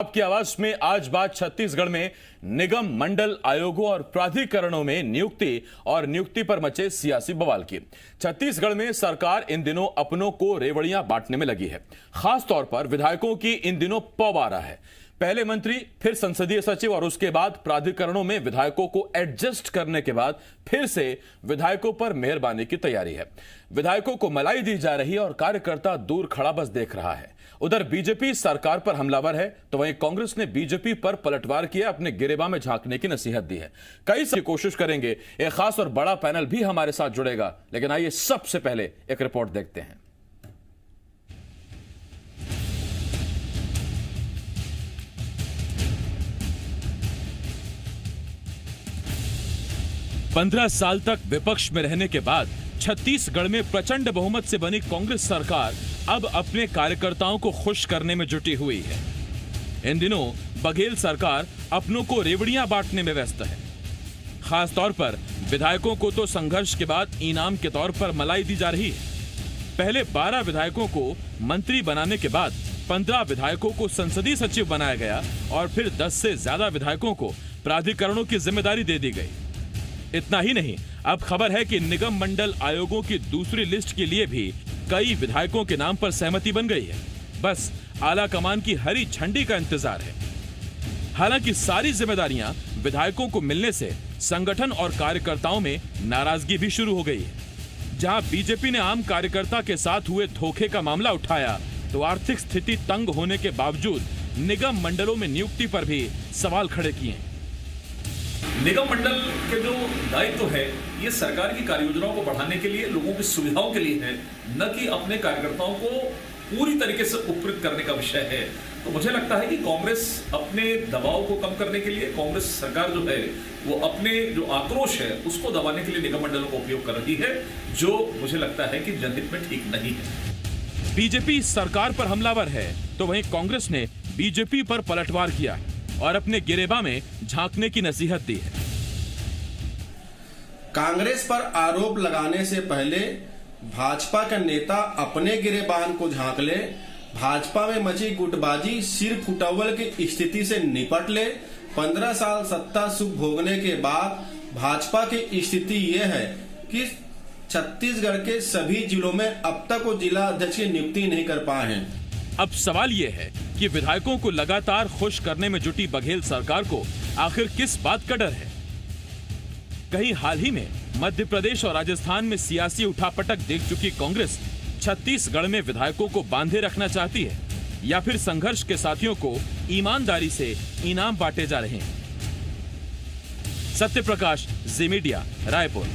आपकी आवाज में आज बात छत्तीसगढ़ में निगम मंडल आयोगों और प्राधिकरणों में नियुक्ति पर मचे सियासी बवाल की। छत्तीसगढ़ में सरकार इन दिनों अपनों को रेवड़ियां बांटने में लगी है। खास तौर पर विधायकों की इन दिनों पौ आ रहा है। पहले मंत्री, फिर संसदीय सचिव और उसके बाद प्राधिकरणों में विधायकों को एडजस्ट करने के बाद फिर से विधायकों पर मेहरबानी की तैयारी है। विधायकों को मलाई दी जा रही है और कार्यकर्ता दूर खड़ा बस देख रहा है। उधर बीजेपी सरकार पर हमलावर है तो वहीं कांग्रेस ने बीजेपी पर पलटवार किया, अपने गिरेबान में झांकने की नसीहत दी है। कई सारी कोशिश करेंगे, एक खास और बड़ा पैनल भी हमारे साथ जुड़ेगा, लेकिन आइए सबसे पहले एक रिपोर्ट देखते हैं। पंद्रह साल तक विपक्ष में रहने के बाद छत्तीसगढ़ में प्रचंड बहुमत से बनी कांग्रेस सरकार अब अपने कार्यकर्ताओं को खुश करने में जुटी हुई है। इन दिनों बघेल सरकार अपनों को रेवड़ियां बांटने में व्यस्त है। खास तौर पर विधायकों को तो संघर्ष के बाद इनाम के तौर पर मलाई दी जा रही है। पहले 12 विधायकों को मंत्री बनाने के बाद 15 विधायकों को संसदीय सचिव बनाया गया और फिर 10 से ज्यादा विधायकों को प्राधिकरणों की जिम्मेदारी दे दी गई। इतना ही नहीं, अब खबर है कि निगम मंडल आयोगों की दूसरी लिस्ट के लिए भी कई विधायकों के नाम पर सहमति बन गई है। बस आला कमान की हरी झंडी का इंतजार है। हालांकि सारी जिम्मेदारियां विधायकों को मिलने से संगठन और कार्यकर्ताओं में नाराजगी भी शुरू हो गई है। जहां बीजेपी ने आम कार्यकर्ता के साथ हुए धोखे का मामला उठाया, तो आर्थिक स्थिति तंग होने के बावजूद निगम मंडलों में नियुक्ति पर भी सवाल खड़े किए हैं। निगम मंडल के जो दायित्व है, ये सरकार की कार्य योजनाओं को बढ़ाने के लिए, लोगों की सुविधाओं के लिए है, न कि अपने कार्यकर्ताओं को पूरी तरीके से उपकृत करने का विषय है। तो मुझे लगता है कि कांग्रेस अपने दबाव को कम करने के लिए, कांग्रेस सरकार जो है वो अपने जो आक्रोश है उसको दबाने के लिए निगम मंडलों का उपयोग कर रही है, जो मुझे लगता है कि जनहित में ठीक नहीं है। बीजेपी सरकार पर हमलावर है तो वहीं कांग्रेस ने बीजेपी पर पलटवार किया है और अपने गिरेबान में झांकने की नसीहत दी है। कांग्रेस पर आरोप लगाने से पहले भाजपा के नेता अपने गिरेबान को झांक ले, भाजपा में मची गुटबाजी सिर फुटवल की स्थिति से निपट ले। 15 साल सत्ता सुख भोगने के बाद भाजपा की स्थिति यह है कि छत्तीसगढ़ के सभी जिलों में अब तक वो जिला अध्यक्ष की नियुक्ति नहीं कर पाए हैं। अब सवाल यह है कि विधायकों को लगातार खुश करने में जुटी बघेल सरकार को आखिर किस बात का डर है? कहीं हाल ही में मध्य प्रदेश और राजस्थान में सियासी उठापटक देख चुकी कांग्रेस छत्तीसगढ़ में विधायकों को बांधे रखना चाहती है, या फिर संघर्ष के साथियों को ईमानदारी से इनाम बांटे जा रहे हैं? सत्य प्रकाश, जी मीडिया, रायपुर।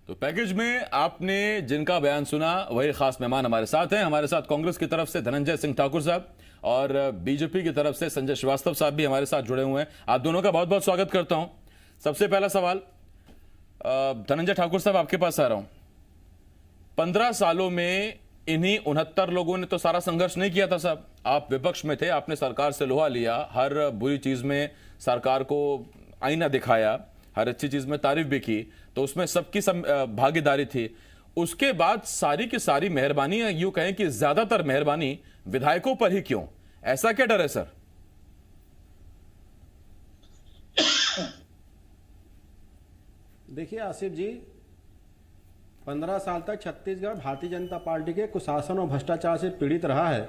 तो पैकेज में आपने जिनका बयान सुना वही खास मेहमान हमारे साथ हैं। हमारे साथ कांग्रेस की तरफ से धनंजय सिंह ठाकुर साहब और बीजेपी की तरफ से संजय श्रीवास्तव साहब भी हमारे साथ जुड़े हुए हैं। आप दोनों का बहुत बहुत स्वागत करता हूं। सबसे पहला सवाल धनंजय ठाकुर साहब आपके पास आ रहा हूं। 15 सालों में इन्हीं 69 लोगों ने तो सारा संघर्ष नहीं किया था साहब। आप विपक्ष में थे, आपने सरकार से लोहा लिया, हर बुरी चीज में सरकार को आईना दिखाया, हर अच्छी चीज में तारीफ भी की, तो उसमें सबकी भागीदारी थी। उसके बाद सारी की सारी मेहरबानी, यूं कहें कि ज्यादातर मेहरबानी विधायकों पर ही क्यों? ऐसा क्या डर है सर? देखिए आसिफ जी, 15 साल तक छत्तीसगढ़ भारतीय जनता पार्टी के कुशासन और भ्रष्टाचार से पीड़ित रहा है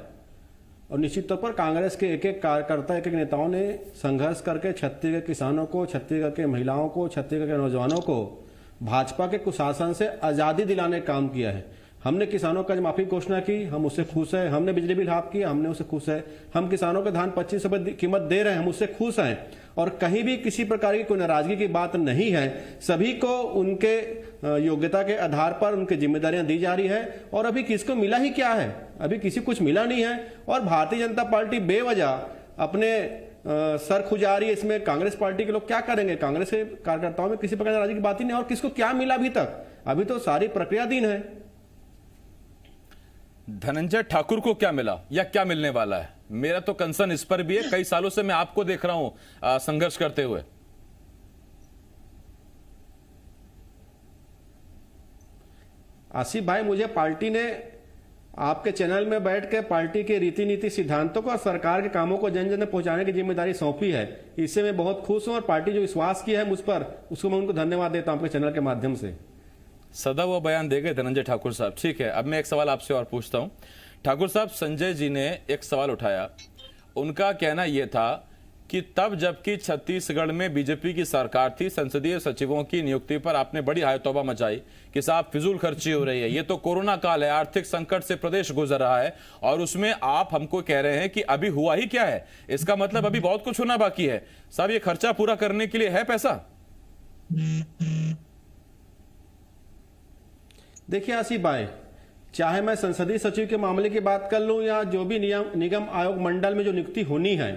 और निश्चित तौर पर कांग्रेस के एक एक कार्यकर्ता, एक एक नेताओं ने संघर्ष करके छत्तीसगढ़ के किसानों को, छत्तीसगढ़ के महिलाओं को, छत्तीसगढ़ के नौजवानों को भाजपा के कुशासन से आज़ादी दिलाने का काम किया है। हमने किसानों का माफी घोषणा की, हम उससे खुश हैं। हमने बिजली बिल हाफ किया, हमने उससे खुश है। हम किसानों के धान 25 रुपए कीमत दे रहे हैं, हम उससे खुश हैं। और कहीं भी किसी प्रकार की कोई नाराजगी की बात नहीं है। सभी को उनके योग्यता के आधार पर उनकी जिम्मेदारियां दी जा रही है। और अभी किसको मिला ही क्या है? अभी किसी कुछ मिला नहीं है। और भारतीय जनता पार्टी बेवजह अपने सर खुजा रही है। इसमें कांग्रेस पार्टी के लोग क्या करेंगे? कांग्रेस के कार्यकर्ताओं में किसी प्रकार नाराजगी की बात ही नहीं। और किसको क्या मिला अभी तक? अभी तो सारी प्रक्रियाधीन है। धनंजय ठाकुर को क्या मिला या क्या मिलने वाला है? मेरा तो कंसर्न इस पर भी है। कई सालों से मैं आपको देख रहा हूं संघर्ष करते हुए। आसिफ भाई, मुझे पार्टी ने आपके चैनल में बैठ के पार्टी के रीति नीति सिद्धांतों को और सरकार के कामों को जन जन तक पहुंचाने की जिम्मेदारी सौंपी है। इससे मैं बहुत खुश हूं और पार्टी जो विश्वास किया है मुझ पर, उसको मैं उनको धन्यवाद देता हूं आपके चैनल के माध्यम से। सदा वो बयान दे गए धनंजय ठाकुर साहब। ठीक है, अब मैं एक सवाल आपसे और पूछता हूं। ठाकुर साहब, संजय जी ने एक सवाल उठाया। उनका कहना यह था कि तब जबकि छत्तीसगढ़ में बीजेपी की सरकार थी, संसदीय सचिवों की नियुक्ति पर आपने बड़ी हायतौबा मचाई कि साहब फिजूल खर्ची हो रही है, ये तो कोरोना काल है, आर्थिक संकट से प्रदेश गुजर रहा है, और उसमें आप हमको कह रहे हैं कि अभी हुआ ही क्या है, इसका मतलब अभी बहुत कुछ होना बाकी है। साहब, ये खर्चा पूरा करने के लिए है पैसा? देखिए आसिफ भाई, चाहे मैं संसदीय सचिव के मामले की बात कर लूं या जो भी निगम आयोग मंडल में जो नियुक्ति होनी है,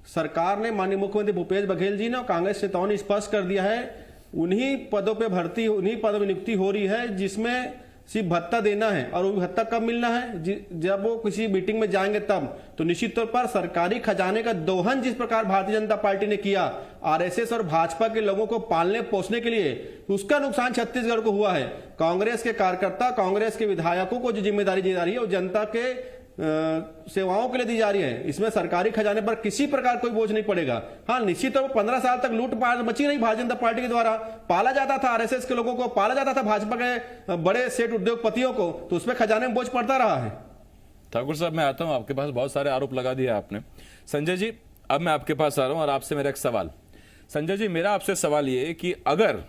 सरकार ने माननीय मुख्यमंत्री भूपेश बघेल जी ने और कांग्रेस नेताओं ने स्पष्ट कर दिया है, उन्हीं पदों पे भर्ती, उन्हीं पदों में नियुक्ति हो रही है जिसमें सिर्फ भत्ता देना है। और वो भत्ता कब मिलना है? जब वो किसी मीटिंग में जाएंगे तब। तो निश्चित तौर पर सरकारी खजाने का दोहन जिस प्रकार भारतीय जनता पार्टी ने किया आरएसएस और भाजपा के लोगों को पालने पोसने के लिए, उसका नुकसान छत्तीसगढ़ को हुआ है। कांग्रेस के कार्यकर्ता, कांग्रेस के विधायकों को जो जिम्मेदारी दी जा रही है वो जनता के सेवाओं के लिए दी जा रही है। इसमें सरकारी खजाने पर किसी प्रकार कोई बोझ नहीं पड़ेगा। हाँ, निश्चित तौर पर 15 साल तक लूटपाट मची रही भारतीय जनता पार्टी के द्वारा, पाला जाता था आरएसएस के लोगों को, पाला जाता था भाजपा के बड़े सेठ उद्योगपतियों को, तो उसमें खजाने में बोझ पड़ता रहा है। ठाकुर साहब, मैं आता हूं, आपके पास बहुत सारे आरोप लगा दिया आपने। संजय जी, अब मैं आपके पास आ रहा हूं और आपसे मेरा एक सवाल। संजय जी, मेरा आपसे सवाल ये कि अगर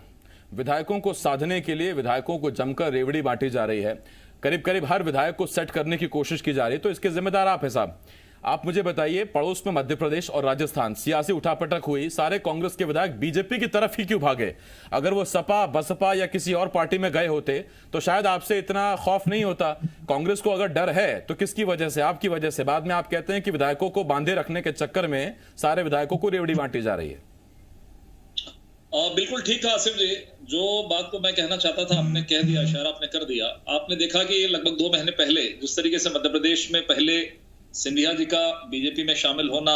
विधायकों को साधने के लिए विधायकों को जमकर रेवड़ी बांटी जा रही है, करीब करीब हर विधायक को सेट करने की कोशिश की जा रही है, तो इसके जिम्मेदार आप हैं साहब। आप मुझे बताइए, पड़ोस में मध्य प्रदेश और राजस्थान सियासी उठापटक हुई, सारे कांग्रेस के विधायक बीजेपी की तरफ ही क्यों भागे? अगर वो सपा, बसपा या किसी और पार्टी में गए होते तो शायद आपसे इतना खौफ नहीं होता। कांग्रेस को अगर डर है तो किसकी वजह से? आपकी वजह से। बाद में आप कहते हैं कि विधायकों को बांधे रखने के चक्कर में सारे विधायकों को रेवड़ी बांटी जा रही है। बिल्कुल ठीक कहा आसिफ जी। जो बात को मैं कहना चाहता था आपने कह दिया, इशारा आपने कर दिया। आपने देखा कि लगभग 2 महीने पहले जिस तरीके से मध्य प्रदेश में पहले सिंधिया जी का बीजेपी में शामिल होना,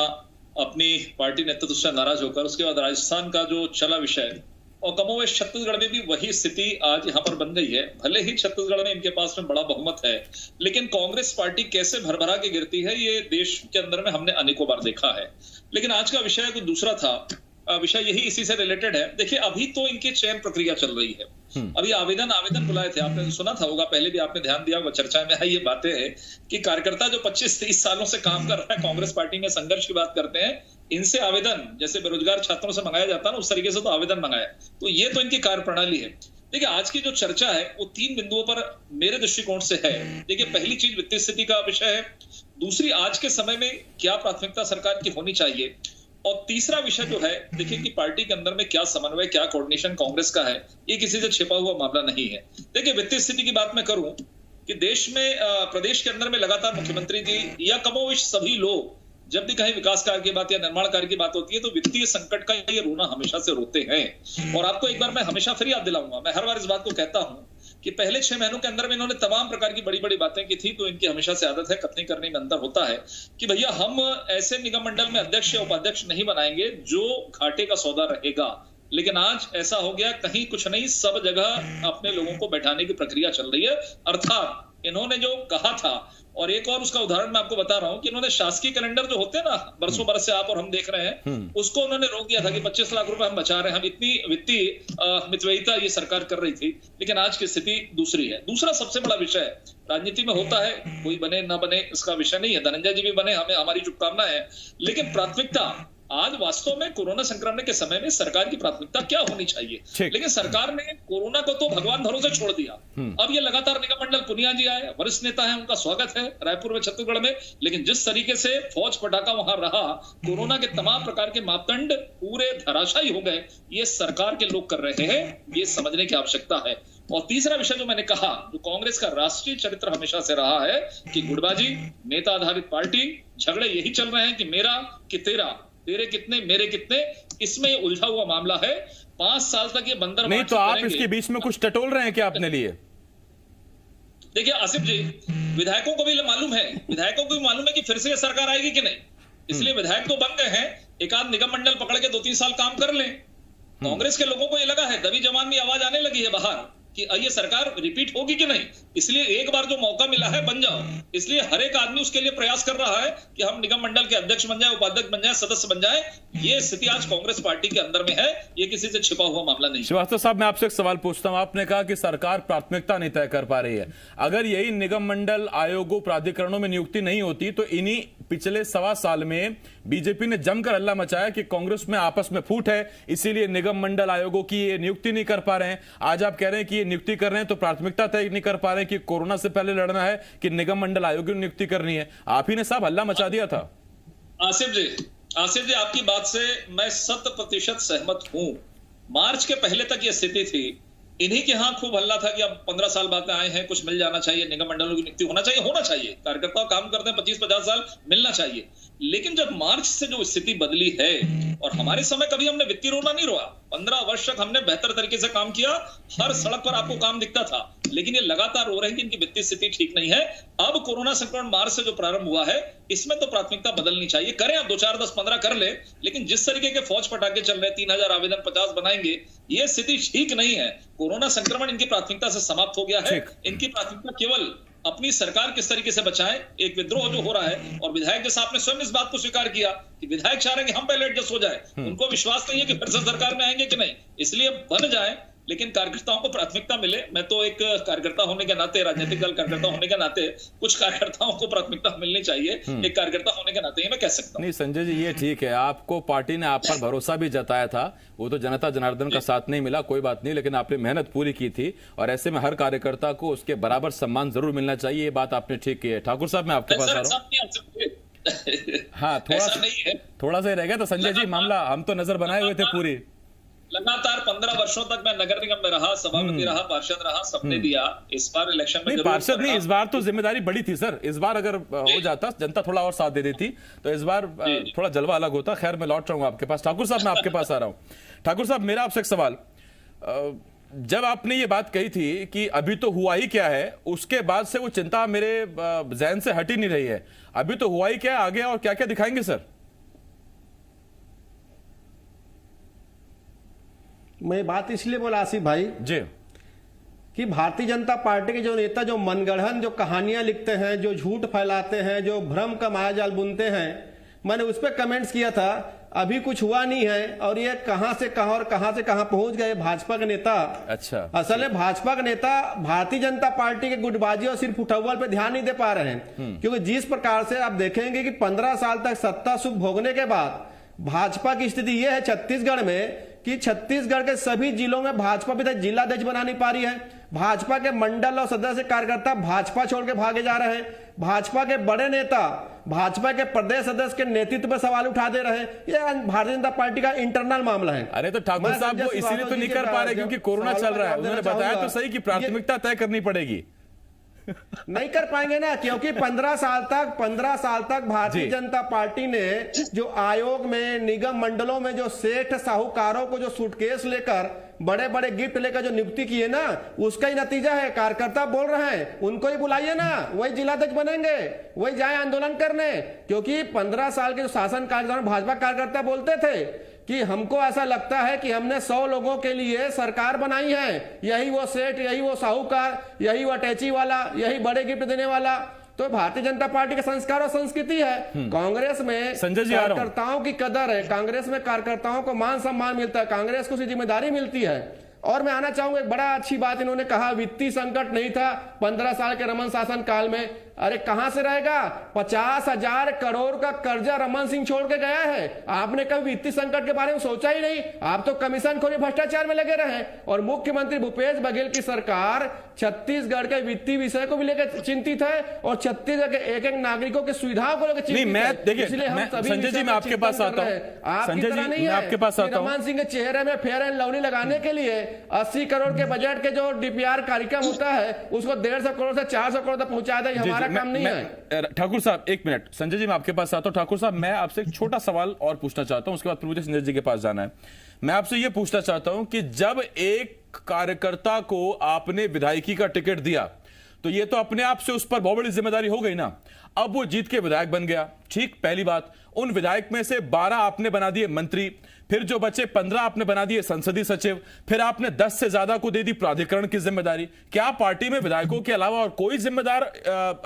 अपनी पार्टी नेतृत्व से नाराज होकर, उसके बाद राजस्थान का जो चला विषय, और कमोवेश छत्तीसगढ़ में भी वही स्थिति आज यहाँ पर बन गई है। भले ही छत्तीसगढ़ में इनके पास में बड़ा बहुमत है, लेकिन कांग्रेस पार्टी कैसे भरभरा के गिरती है ये देश के अंदर में हमने अनेकों बार देखा है। लेकिन आज का विषय कुछ दूसरा था। विषय यही इसी से रिलेटेड है। देखिए, अभी तो इनकी चयन प्रक्रिया चल रही है। अभी आवेदन बुलाए थे, आपने सुना था होगा, पहले भी आपने ध्यान दिया होगा, चर्चा में है ये बातें हैं कि कार्यकर्ता जो 25-30 सालों से काम कर रहा है कांग्रेस पार्टी में, संघर्ष की बात करते हैं, इनसे आवेदन जैसे बेरोजगार छात्रों से मंगाया जाता है ना, उस तरीके से तो आवेदन मंगाया। तो ये तो इनकी कार्यप्रणाली है। देखिए, आज की जो चर्चा है वो 3 बिंदुओं पर मेरे दृष्टिकोण से है। देखिए, पहली चीज वित्तीय स्थिति का विषय है, दूसरी आज के समय में क्या प्राथमिकता सरकार की होनी चाहिए, और तीसरा विषय जो है, देखिए कि पार्टी के अंदर में क्या समन्वय, क्या कोऑर्डिनेशन कांग्रेस का है, ये किसी से छिपा हुआ मामला नहीं है। देखिए, वित्तीय स्थिति की बात मैं करूं कि देश में, प्रदेश के अंदर में लगातार मुख्यमंत्री जी या कमोवेश सभी लोग जब भी कहीं विकास कार्य की बात या निर्माण कार्य की बात होती है तो वित्तीय संकट का ये रोना हमेशा से रोते हैं। और आपको एक बार मैं हमेशा फिर याद दिलाऊंगा, मैं हर बार इस बात को कहता हूं कि पहले 6 महीनों के अंदर में इन्होंने तमाम प्रकार की बड़ी बड़ी बातें की थी। तो इनकी हमेशा से आदत है, कथनी करने में अंतर होता है कि भैया हम ऐसे निगम मंडल में अध्यक्ष या उपाध्यक्ष नहीं बनाएंगे जो घाटे का सौदा रहेगा। लेकिन आज ऐसा हो गया, कहीं कुछ नहीं, सब जगह अपने लोगों को बैठाने की प्रक्रिया चल रही है। अर्थात इन्होंने जो कहा था, और एक और उसका उदाहरण मैं आपको बता रहा हूं कि इन्होंने शासकीय कैलेंडर जो होते हैं ना, बरसों बरस से आप और हम देख रहे हैं, उसको उन्होंने रोक दिया था कि 25 लाख रुपए हम बचा रहे हैं। हम इतनी वित्तीय मितव्ययिता ये सरकार कर रही थी, लेकिन आज की स्थिति दूसरी है। दूसरा सबसे बड़ा विषय राजनीति में होता है, कोई बने ना बने इसका विषय नहीं है, धनंजय जी भी बने, हमें हमारी शुभकामना है, लेकिन प्राथमिकता आज वास्तव में कोरोना संक्रमण के समय में सरकार की प्राथमिकता क्या होनी चाहिए। लेकिन सरकार ने कोरोना को तो भगवान भरोसे छोड़ दिया। अब ये लगातार निगम मंडल पुनिया जी आए, वरिष्ठ नेता है, उनका स्वागत है रायपुर में, छत्तीसगढ़ में, लेकिन जिस तरीके से फौज पटाखा वहां रहा, कोरोना के तमाम प्रकार के मापदंड पूरे धराशायी हो गए, ये सरकार के लोग कर रहे हैं, ये समझने की आवश्यकता है। और तीसरा विषय जो मैंने कहा, जो कांग्रेस का राष्ट्रीय चरित्र हमेशा से रहा है कि गुटबाजी, नेता आधारित पार्टी, झगड़े यही चल रहे हैं कि मेरा कि तेरा, तेरे कितने मेरे कितने, इसमें उलझा हुआ मामला है। 5 साल तक ये बंदर नहीं, तो आप इसके बीच में कुछ टटोल रहे हैं क्या अपने लिए? देखिए आसिफ जी, विधायकों को भी मालूम है, विधायकों को भी मालूम है कि फिर से ये सरकार आएगी कि नहीं, इसलिए विधायक तो बन गए हैं, एक आध निगम मंडल पकड़ के 2-3 साल काम कर लें। कांग्रेस के लोगों को ये लगा है, दबी जवान में आवाज आने लगी है बाहर कि ये सरकार रिपीट होगी कि नहीं। इसलिए एक बार जो मौका मिला है बन जाओ। इसलिए हर एक आदमी उसके लिए प्रयास कर रहा है कि हम निगम मंडल के अध्यक्ष बन जाए, उपाध्यक्ष बन जाए, सदस्य बन जाए। ये स्थिति आज कांग्रेस पार्टी के अंदर में है, ये किसी से छिपा हुआ मामला नहीं। श्रीवास्तव साहब, मैं आपसे एक सवाल पूछता हूं। आपने कहा कि सरकार प्राथमिकता नहीं तय कर पा रही है। अगर यही निगम मंडल आयोगों प्राधिकरणों में नियुक्ति नहीं होती तो इन्हीं पिछले 1.25 साल में बीजेपी ने जमकर हल्ला मचाया कि कांग्रेस में आपस में फूट है, इसीलिए निगम मंडल आयोगों की ये नियुक्ति नहीं कर पा रहे हैं। आज आप कह रहे हैं कि ये नियुक्ति कर रहे हैं तो प्राथमिकता तय नहीं कर पा रहे हैं कि कोरोना से पहले लड़ना है कि निगम मंडल आयोग की नियुक्ति करनी है। आप ही ने साहब हल्ला मचा दिया था। आसिफ जी आपकी बात से मैं 100% सहमत हूं। मार्च के पहले तक यह स्थिति थी, इन्हीं के यहां खूब हल्ला था कि अब 15 साल बाद आए हैं, कुछ मिल जाना चाहिए, निगम मंडलों की नियुक्ति होना चाहिए। कार्यकर्ता काम करते हैं 25-50 साल, मिलना चाहिए। लेकिन जब मार्च से जो स्थिति बदली है, और हमारे समय कभी हमने वित्तीय रोना नहीं रोआ, 15 वर्ष तक हमने बेहतर तरीके से काम किया, हर सड़क पर आपको काम दिखता था। लेकिन ये लगातार रो रहे हैं कि इनकी वित्तीय स्थिति ठीक नहीं है। अब कोरोना संक्रमण मार्च से जो प्रारंभ हुआ है, इसमें तो प्राथमिकता बदलनी चाहिए। करें आप 2, 4, 10, 15 कर ले, लेकिन जिस तरीके के फौज पटाखे चल रहे, 3000 आवेदन 50 बनाएंगे, ये स्थिति ठीक नहीं है। कोरोना संक्रमण इनकी प्राथमिकता से समाप्त हो गया है। इनकी प्राथमिकता केवल अपनी सरकार किस तरीके से बचाएं, एक विद्रोह जो हो रहा है। और विधायक जैसा आपने स्वयं इस बात को स्वीकार किया कि विधायक चाह रहे हैं कि हम पहले एडजस्ट हो जाए, उनको विश्वास नहीं है कि फिर से सरकार में आएंगे कि नहीं, इसलिए बन जाए, लेकिन कार्यकर्ताओं को प्राथमिकता मिले। मैं तो एक कार्यकर्ता होने के नाते, राजनीतिक दल कार्यकर्ता होने के नाते, कुछ कार्यकर्ताओं को प्राथमिकता मिलनी चाहिए, एक कार्यकर्ता होने के नाते ही मैं कह सकता हूं। नहीं संजय जी, ये ठीक है, आपको पार्टी ने आप पर भरोसा भी जताया था, वो तो जनता जनार्दन का साथ नहीं मिला, कोई बात नहीं, लेकिन आपने मेहनत पूरी की थी और ऐसे में हर कार्यकर्ता को उसके बराबर सम्मान जरूर मिलना चाहिए। ये बात आपने ठीक की है। ठाकुर साहब, मैं आपके पास आ रहा हूँ। हाँ, थोड़ा सा ही रह गया था संजय जी मामला, हम तो नजर बनाए हुए थे पूरी। लगातार 15 वर्षों तक मैं नगर निगम में रहा, सभापति रहा, पार्षद रहा, सबने दिया। इस बार इलेक्शन में पार्षद नहीं, इस बार तो जिम्मेदारी बड़ी थी सर। इस बार अगर हो जाता, जनता थोड़ा और साथ दे देती तो इस बार थोड़ा जलवा अलग होता। खैर, मैं लौट रहा हूँ आपके पास। ठाकुर साहब, मैं आपके पास आ रहा हूँ। ठाकुर साहब, मेरा आपसे एक सवाल, जब आपने ये बात कही थी कि अभी तो हुआ ही क्या है, उसके बाद से वो चिंता मेरे जहन से हट ही नहीं रही है। अभी तो हुआ ही क्या, आगे और क्या क्या दिखाएंगे सर? मैं बात इसलिए बोला आसिफ भाई जी कि भारतीय जनता पार्टी के जो नेता जो मनगढ़ंत जो कहानियां लिखते हैं, जो झूठ फैलाते हैं, जो भ्रम का मायाजाल बुनते हैं, मैंने उस पर कमेंट्स किया था, अभी कुछ हुआ नहीं है और ये कहां से कहां और कहां से कहां पहुंच गए भाजपा के नेता। अच्छा, असल में भाजपा के नेता भारतीय जनता पार्टी के गुटबाजी और सिर्फ उठौल पे ध्यान नहीं दे पा रहे हैं। क्योंकि जिस प्रकार से आप देखेंगे कि 15 साल तक सत्ता सुख भोगने के बाद भाजपा की स्थिति यह है छत्तीसगढ़ में कि छत्तीसगढ़ के सभी जिलों में भाजपा विधायक जिलाध्यक्ष बना नहीं पा रही है। भाजपा के मंडल और सदस्य कार्यकर्ता भाजपा छोड़ के भागे जा रहे हैं। भाजपा के बड़े नेता भाजपा के प्रदेश सदस्य के नेतृत्व पर सवाल उठा दे रहे हैं। यह भारतीय जनता पार्टी का इंटरनल मामला है। अरे तो ठाकुर साहब वो इसीलिए तो नहीं कर पा रहे क्योंकि कोरोना चल रहा है। उन्होंने बताया तो सही कि प्राथमिकता तय करनी पड़ेगी। नहीं कर पाएंगे ना, क्योंकि 15 साल तक भारतीय जनता पार्टी ने जो आयोग में, निगम मंडलों में जो सेठ साहूकारों को जो सूटकेस लेकर, बड़े बड़े गिफ्ट लेकर जो नियुक्ति किए ना, उसका ही नतीजा है। कार्यकर्ता बोल रहे हैं, उनको ही बुलाइए ना, वही जिलाध्यक्ष बनेंगे, वही जाए आंदोलन करने। क्योंकि 15 साल के जो शासन काल के दौरान भाजपा कार्यकर्ता बोलते थे कि हमको ऐसा लगता है कि हमने 100 लोगों के लिए सरकार बनाई है, यही वो सेठ, यही वो साहूकार, यही वो अटैची वाला, यही बड़े गिफ्ट देने वाला। तो भारतीय जनता पार्टी का संस्कार और संस्कृति है। कांग्रेस में कार्यकर्ताओं की कदर है, कांग्रेस में कार्यकर्ताओं को मान सम्मान मिलता है, कांग्रेस को जिम्मेदारी मिलती है। और मैं आना चाहूंगा, एक बड़ा अच्छी बात इन्होंने कहा, वित्तीय संकट नहीं था 15 साल के रमन शासन काल में। अरे कहां से रहेगा? 50,000 करोड़ का कर्जा रमन सिंह छोड़ के गया है। आपने कभी वित्तीय संकट के बारे में सोचा ही नहीं। आप तो कमीशन खोरी भ्रष्टाचार में लगे रहे। और मुख्यमंत्री भूपेश बघेल की सरकार छत्तीसगढ़ के वित्तीय विषय को भी लेकर चिंतित है और छत्तीसगढ़ के एक एक नागरिकों की सुविधाओं को लेकर चिंतित है। इसलिए हम संजय जी, मैं आपके पास आता हूं। संजय जी, मैं आपके पास आता हूं। रमन सिंह के चेहरे में फेयर एंड लवली लगाने के लिए 80 करोड़ के बजट के जो डीपीआर कार्यक्रम होता है, उसको 150 करोड़ से 400 करोड़ तक पहुंचा दे, हमारा काम नहीं है। ठाकुर साहब, एक मिनट। संजय जी, मैं आपके पास आता हूं। ठाकुर साहब, मैं आपसे एक छोटा सवाल और पूछना चाहता हूं, उसके बाद प्रभु संजय जी के पास जाना है। मैं आपसे यह पूछना चाहता हूं कि जब एक कार्यकर्ता को आपने विधायकी का टिकट दिया तो यह तो अपने आप से उस पर बहुत बड़ी जिम्मेदारी हो गई ना। अब वो जीत के विधायक बन गया। ठीक, पहली बात, उन विधायक में से 12 आपने बना दिए मंत्री, फिर जो बचे 15 आपने बना दिए संसदीय सचिव, फिर आपने 10 से ज्यादा को दे दी प्राधिकरण की जिम्मेदारी। क्या पार्टी में विधायकों के अलावा और कोई जिम्मेदार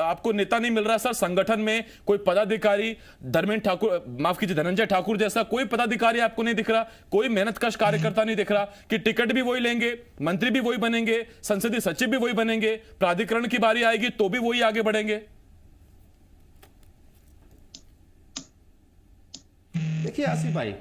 आपको नेता नहीं मिल रहा सर? संगठन में कोई पदाधिकारी, धर्मेंद्र ठाकुर, माफ कीजिए, धनंजय ठाकुर जैसा कोई पदाधिकारी आपको नहीं दिख रहा? कोई मेहनतकश कार्यकर्ता नहीं दिख रहा कि टिकट भी वही लेंगे, मंत्री भी वही बनेंगे, संसदीय सचिव भी वही बनेंगे, प्राधिकरण की बारी आएगी तो भी वही आगे बढ़ेंगे? देखिए आसिफ भाई,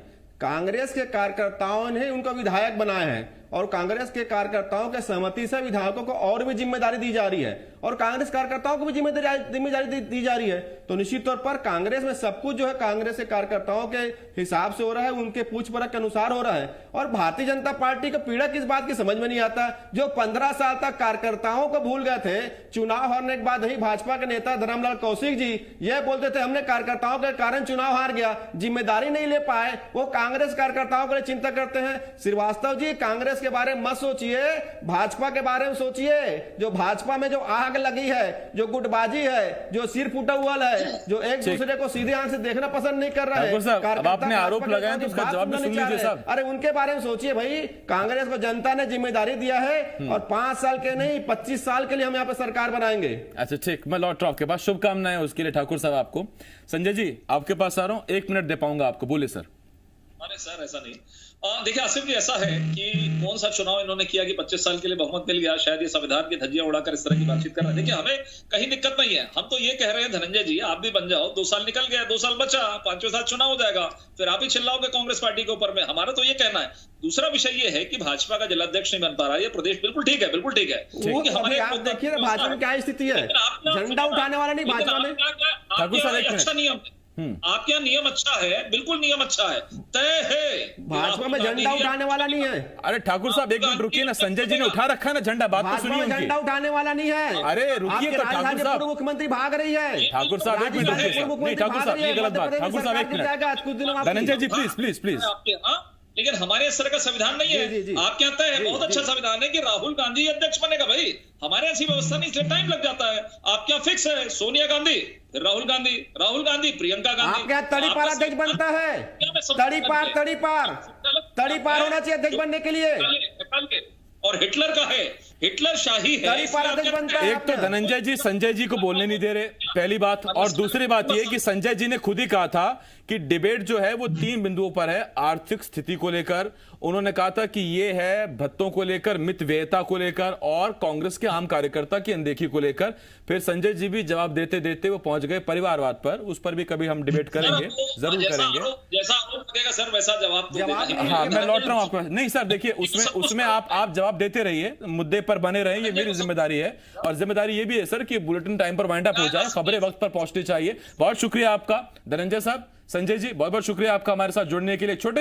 कांग्रेस के कार्यकर्ताओं ने उनको विधायक बनाए हैं और कांग्रेस के कार्यकर्ताओं के सहमति से विधायकों को और भी जिम्मेदारी दी जा रही है और कांग्रेस कार्यकर्ताओं को भी जिम्मेदारी दी जा रही है। तो निश्चित तौर पर कांग्रेस में सब कुछ जो है कांग्रेस के कार्यकर्ताओं के हिसाब से हो रहा है, उनके पूछ परख के अनुसार हो रहा है। और भारतीय जनता पार्टी का पीड़ा किस बात की समझ में नहीं आता, जो 15 साल तक कार्यकर्ताओं को भूल गए थे। चुनाव हारने के बाद ही भाजपा के नेता धर्मलाल कौशिक जी यह बोलते थे हमने कार्यकर्ताओं के कारण चुनाव हार गया, जिम्मेदारी नहीं ले पाए। वो कांग्रेस कार्यकर्ताओं के लिए चिंता करते हैं। श्रीवास्तव जी, कांग्रेस के बारे में मत सोचिए, भाजपा के बारे में सोचिए। जो भाजपा में जो आग लगी है, जो गुटबाजी है, जो सिर फूटा हुआ है, जो एक दूसरे को सीधे आंख से देखना पसंद नहीं कर रहा है। अब आपने आरोप लगाया तो उसका जवाब भी सुन लीजिए साहब। अरे उनके बारे में सोचिए भाई, कांग्रेस को जनता ने जिम्मेदारी दिया है और 5 साल के नहीं 25 साल के लिए हम यहाँ पे सरकार बनाएंगे। अच्छा ठीक, मैं लौट रहा हूं आपके पास, शुभकामनाएं उसके लिए ठाकुर साहब आपको। संजय जी आपके पास आ रहा हूं, 1 मिनट दे पाऊंगा आपको, बोले सर। अरे सर ऐसा नहीं, देखिए आसिफ जी, ऐसा है कि कौन सा चुनाव इन्होंने किया कि 25 साल के लिए बहुमत मिल गया, शायद ये संविधान की धज्जियां उड़ाकर इस तरह की बातचीत कर रहे हैं। देखिए हमें कहीं दिक्कत नहीं है, हम तो ये कह रहे हैं धनंजय जी आप भी बन जाओ, 2 साल निकल गया, 2 साल बचा, 5वें साल चुनाव हो जाएगा, फिर आप ही चिल्लाओगे कांग्रेस पार्टी के ऊपर में। हमारा तो ये कहना है। दूसरा विषय ये है कि भाजपा का जिलाध्यक्ष नहीं बन पा रहा है, ये प्रदेश बिल्कुल ठीक है, बिल्कुल ठीक है। आप देखिए ना भाजपा में क्या स्थिति है, झंडा उठाने वाला नहीं भाजपा में। ठाकुर साहब अच्छा नियम, आपके यहाँ नियम अच्छा है, बिल्कुल नियम अच्छा है, तय है, भाजपा में झंडा उठाने वाला नहीं है। अरे ठाकुर साहब 1 मिनट रुकिए ना, संजय जी ने उठा रखा है ना झंडा, बात तो सुनिए उनकी। झंडा उठाने वाला नहीं है। अरे रुकिए तो ठाकुर साहब, मुख्यमंत्री भाग रही है। ठाकुर साहब 1 मिनट रुकिए, नहीं ठाकुर साहब ये गलत बात, ठाकुर साहब 1 minute, Dhananjay ji please please please. लेकिन हमारे इस तरह का संविधान नहीं है। आप कहते हैं बहुत अच्छा संविधान है कि राहुल गांधी अध्यक्ष बनेगा, भाई हमारे ऐसी व्यवस्था नहीं, इसलिए टाइम लग जाता है। आपके यहाँ फिक्स है सोनिया गांधी, फिर राहुल गांधी, राहुल गांधी, प्रियंका गांधी। आपके यहाँ तड़ीपार अध्यक्ष बनता है, तड़ीपार होना चाहिए अध्यक्ष बनने के लिए। और हिटलर का है, हिटलर शाही है। एक तो धनंजय जी संजय जी को बोलने नहीं दे रहे, पहली बात। और दूसरी बात यह कि संजय जी ने खुद ही कहा था कि डिबेट जो है वो 3 बिंदुओं पर है। आर्थिक स्थिति को लेकर उन्होंने कहा था कि ये है, भत्तों को लेकर, मितव्ययता को लेकर और कांग्रेस के आम कार्यकर्ता की अनदेखी को लेकर। फिर संजय जी भी जवाब देते देते वो पहुंच गए परिवारवाद पर, उस पर भी कभी हम डिबेट करेंगे, जरूर करेंगे। जैसा आरोप लगेगा सर वैसा जवाब। हाँ मैं लौट रहा हूं आपको। नहीं सर देखिए, उसमें आप जवाब देते रहिए, मुद्दे पर बने रहे, ये मेरी जिम्मेदारी है। और जिम्मेदारी ये भी है सर कि बुलेटिन टाइम पर वाइंड अप हो जाए, खबरें वक्त पर पहुंचनी चाहिए। बहुत शुक्रिया आपका धनंजय साहब। संजय जी बहुत बहुत शुक्रिया आपका हमारे साथ जुड़ने के लिए। छोटे